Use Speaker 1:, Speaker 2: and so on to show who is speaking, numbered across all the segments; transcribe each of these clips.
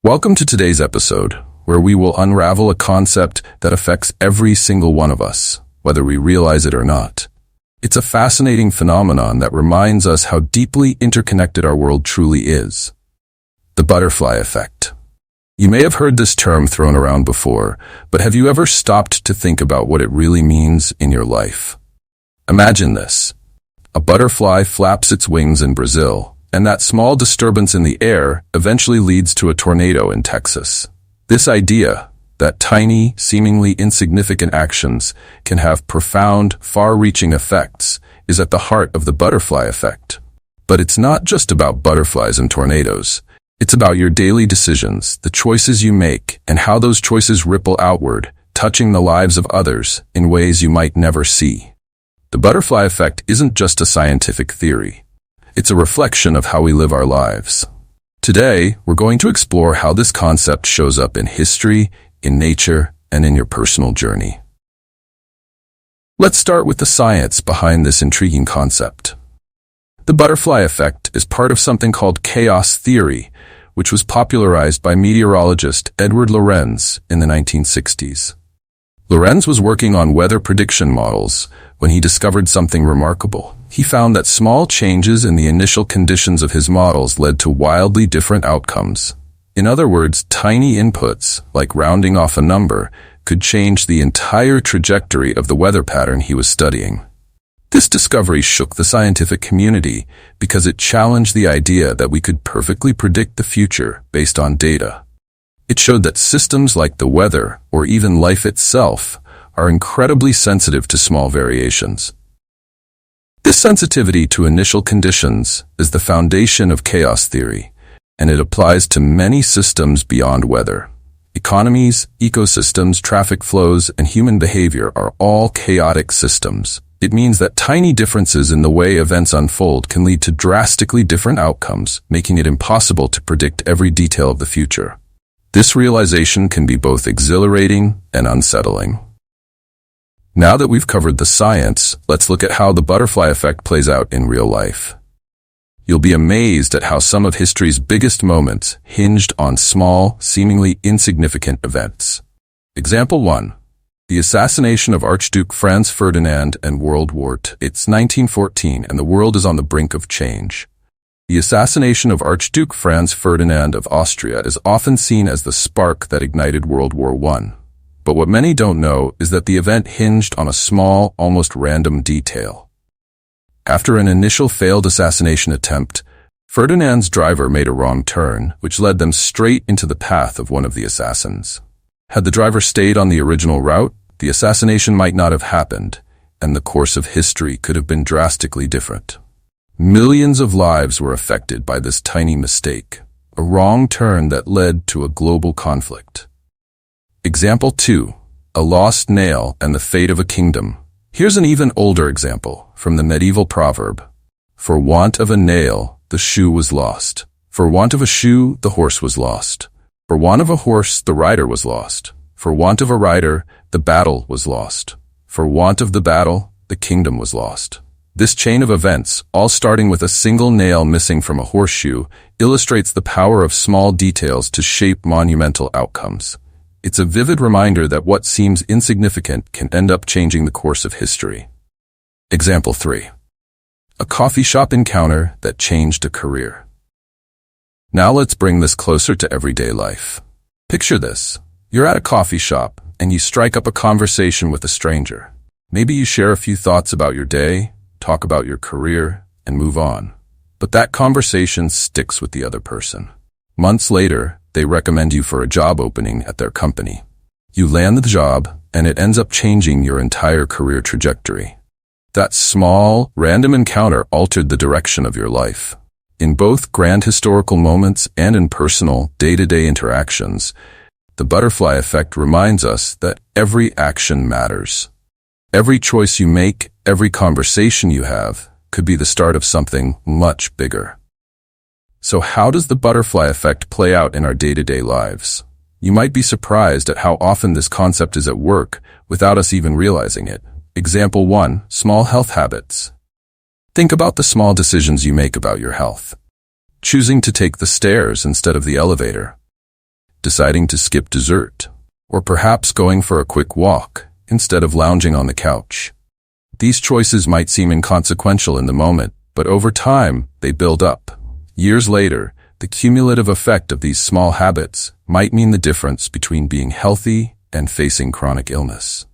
Speaker 1: Welcome to today's episode, where we will unravel a concept that affects every single one of us, whether we realize it or not. It's a fascinating phenomenon that reminds us how deeply interconnected our world truly is. The butterfly effect. You may have heard this term thrown around before, but have you ever stopped to think about what it really means in your life? Imagine this. A butterfly flaps its wings in Brazil, and that small disturbance in the air eventually leads to a tornado in Texas. This idea that tiny, seemingly insignificant actions can have profound, far-reaching effects is at the heart of the butterfly effect. But it's not just about butterflies and tornadoes. It's about your daily decisions, the choices you make, and how those choices ripple outward, touching the lives of others in ways you might never see. The butterfly effect isn't just a scientific theory. It's a reflection of how we live our lives. Today, we're going to explore how this concept shows up in history, in nature, and in your personal journey. Let's start with the science behind this intriguing concept. The butterfly effect is part of something called chaos theory, which was popularized by meteorologist Edward Lorenz in the 1960s. Lorenz was working on weather prediction models when he discovered something remarkable. He found that small changes in the initial conditions of his models led to wildly different outcomes. In other words, tiny inputs, like rounding off a number, could change the entire trajectory of the weather pattern he was studying. This discovery shook the scientific community because it challenged the idea that we could perfectly predict the future based on data. It showed that systems like the weather, or even life itself, are incredibly sensitive to small variations. This sensitivity to initial conditions is the foundation of chaos theory, and it applies to many systems beyond weather. Economies, ecosystems, traffic flows, and human behavior are all chaotic systems. It means that tiny differences in the way events unfold can lead to drastically different outcomes, making it impossible to predict every detail of the future. This realization can be both exhilarating and unsettling. Now that we've covered the science, let's look at how the butterfly effect plays out in real life. You'll be amazed at how some of history's biggest moments hinged on small, seemingly insignificant events. Example 1. The assassination of Archduke Franz Ferdinand and World War II. It's 1914 and the world is on the brink of change. The assassination of Archduke Franz Ferdinand of Austria is often seen as the spark that ignited World War I. But what many don't know is that the event hinged on a small, almost random detail. After an initial failed assassination attempt, Ferdinand's driver made a wrong turn, which led them straight into the path of one of the assassins. Had the driver stayed on the original route, the assassination might not have happened, and the course of history could have been drastically different. Millions of lives were affected by this tiny mistake, a wrong turn that led to a global conflict. Example 2. A lost nail and the fate of a kingdom. Here's an even older example from the medieval proverb, "For want of a nail, the shoe was lost. For want of a shoe, the horse was lost. For want of a horse, the rider was lost. For want of a rider, the battle was lost. For want of the battle, the kingdom was lost." This chain of events, all starting with a single nail missing from a horseshoe, illustrates the power of small details to shape monumental outcomes. It's a vivid reminder that what seems insignificant can end up changing the course of history. Example 3. A coffee shop encounter that changed a career. Now let's bring this closer to everyday life. Picture this. You're at a coffee shop, and you strike up a conversation with a stranger. Maybe you share a few thoughts about your day, talk about your career, and move on. But that conversation sticks with the other person. Months later, they recommend you for a job opening at their company. You land the job, and it ends up changing your entire career trajectory. That small, random encounter altered the direction of your life. In both grand historical moments and in personal, day-to-day interactions, the butterfly effect reminds us that every action matters. Every choice you make, every conversation you have, could be the start of something much bigger. So how does the butterfly effect play out in our day-to-day lives? You might be surprised at how often this concept is at work without us even realizing it. Example 1. Small health habits. Think about the small decisions you make about your health. Choosing to take the stairs instead of the elevator. deciding to skip dessert, or perhaps going for a quick walk instead of lounging on the couch. These choices might seem inconsequential in the moment, but over time, they build up. Years later, the cumulative effect of these small habits might mean the difference between being healthy and facing chronic illness.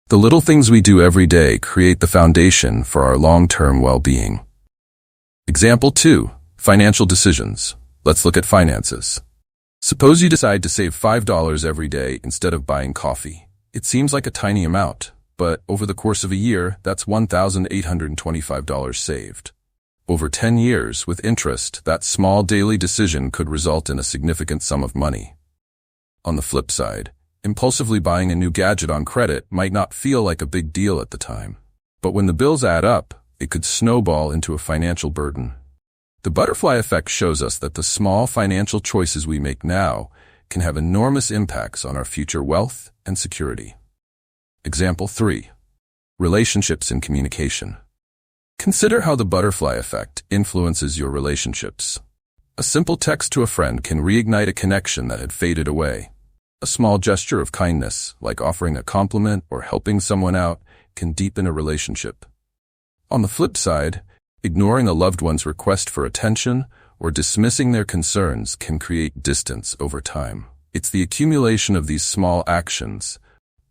Speaker 1: The little things we do every day create the foundation for our long-term well-being. Example 2. Financial decisions. Let's look at finances. Suppose you decide to save $5 every day instead of buying coffee. It seems like a tiny amount, but over the course of a year, that's $1,825 saved. Over 10 years, with interest, that small daily decision could result in a significant sum of money. On the flip side, impulsively buying a new gadget on credit might not feel like a big deal at the time. But when the bills add up, it could snowball into a financial burden. The butterfly effect shows us that the small financial choices we make now can have enormous impacts on our future wealth and security. Example 3. Relationships and communication. Consider how the butterfly effect influences your relationships. A simple text to a friend can reignite a connection that had faded away. A small gesture of kindness, like offering a compliment or helping someone out, can deepen a relationship. On the flip side, ignoring a loved one's request for attention or dismissing their concerns can create distance over time. It's the accumulation of these small actions,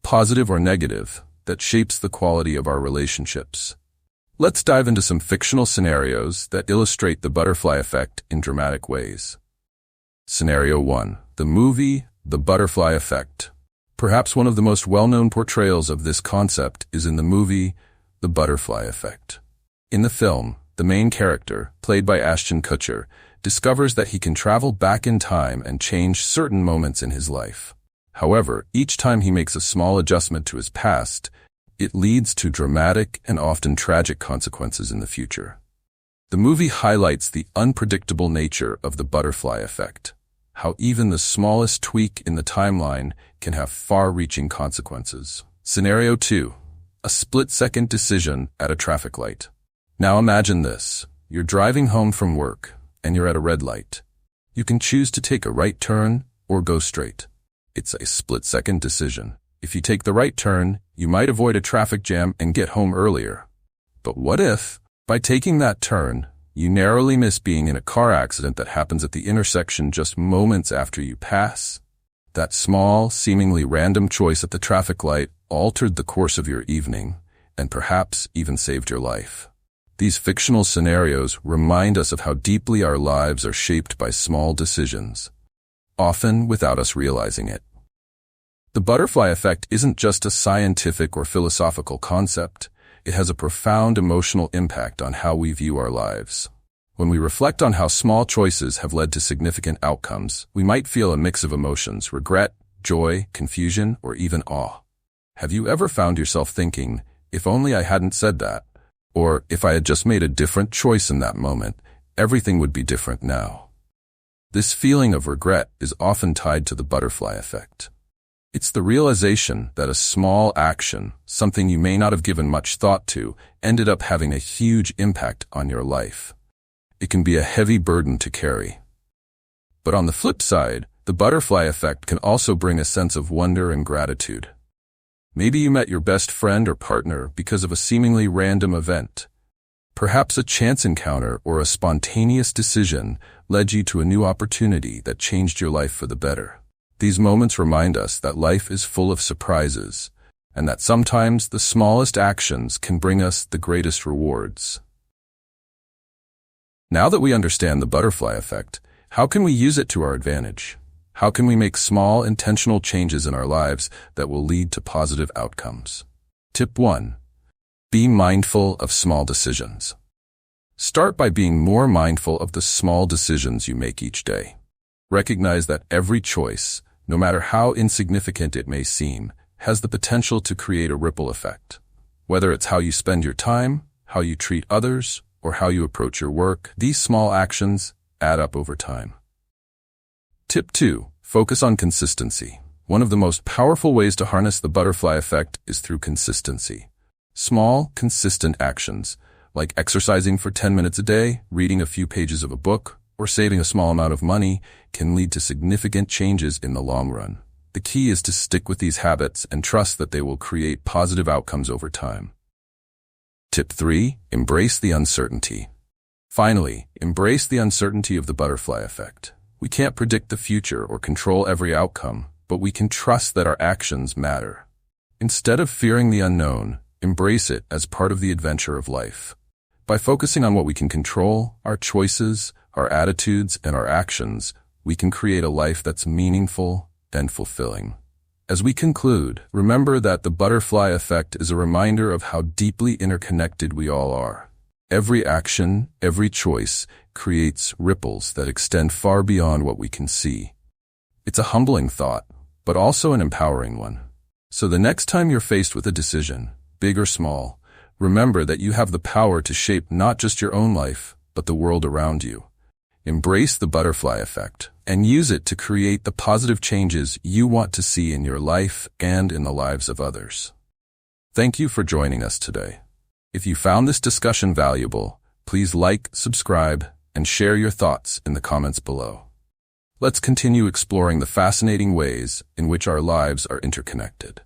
Speaker 1: positive or negative, that shapes the quality of our relationships. Let's dive into some fictional scenarios that illustrate the butterfly effect in dramatic ways. Scenario 1. The movie The Butterfly Effect. Perhaps one of the most well-known portrayals of this concept is in the movie The Butterfly Effect. In the film, the main character, played by Ashton Kutcher, discovers that he can travel back in time and change certain moments in his life. However, each time he makes a small adjustment to his past, it leads to dramatic and often tragic consequences in the future. The movie highlights the unpredictable nature of the butterfly effect, how even the smallest tweak in the timeline can have far-reaching consequences. Scenario 2. A split-second decision at a traffic light. Now imagine this. You're driving home from work, and you're at a red light. You can choose to take a right turn or go straight. It's a split-second decision. If you take the right turn, you might avoid a traffic jam and get home earlier. But what if, by taking that turn, you narrowly miss being in a car accident that happens at the intersection just moments after you pass? That small, seemingly random choice at the traffic light altered the course of your evening, and perhaps even saved your life. These fictional scenarios remind us of how deeply our lives are shaped by small decisions, often without us realizing it. The butterfly effect isn't just a scientific or philosophical concept. It has a profound emotional impact on how we view our lives. When we reflect on how small choices have led to significant outcomes, we might feel a mix of emotions: regret, joy, confusion, or even awe. Have you ever found yourself thinking, if only I hadn't said that? Or if I had just made a different choice in that moment, everything would be different now. This feeling of regret is often tied to the butterfly effect. It's the realization that a small action, something you may not have given much thought to, ended up having a huge impact on your life. It can be a heavy burden to carry. But on the flip side, the butterfly effect can also bring a sense of wonder and gratitude. Maybe you met your best friend or partner because of a seemingly random event. Perhaps a chance encounter or a spontaneous decision led you to a new opportunity that changed your life for the better. These moments remind us that life is full of surprises, and that sometimes the smallest actions can bring us the greatest rewards. Now that we understand the butterfly effect, how can we use it to our advantage? How can we make small, intentional changes in our lives that will lead to positive outcomes? Tip 1. Be mindful of small decisions. Start by being more mindful of the small decisions you make each day. Recognize that every choice, no matter how insignificant it may seem, has the potential to create a ripple effect. Whether it's how you spend your time, how you treat others, or how you approach your work, these small actions add up over time. Tip 2. Focus on consistency. One of the most powerful ways to harness the butterfly effect is through consistency. Small, consistent actions, like exercising for 10 minutes a day, reading a few pages of a book, or saving a small amount of money can lead to significant changes in the long run. The key is to stick with these habits and trust that they will create positive outcomes over time. Tip 3. Embrace the uncertainty. Finally, embrace the uncertainty of the butterfly effect. We can't predict the future or control every outcome, but we can trust that our actions matter. Instead of fearing the unknown, embrace it as part of the adventure of life. By focusing on what we can control, our choices, our attitudes, and our actions, we can create a life that's meaningful and fulfilling. As we conclude, remember that the butterfly effect is a reminder of how deeply interconnected we all are. Every action, every choice, creates ripples that extend far beyond what we can see. It's a humbling thought, but also an empowering one. So the next time you're faced with a decision, big or small, remember that you have the power to shape not just your own life, but the world around you. Embrace the butterfly effect and use it to create the positive changes you want to see in your life and in the lives of others. Thank you for joining us today. If you found this discussion valuable, please like, subscribe, and share your thoughts in the comments below. Let's continue exploring the fascinating ways in which our lives are interconnected.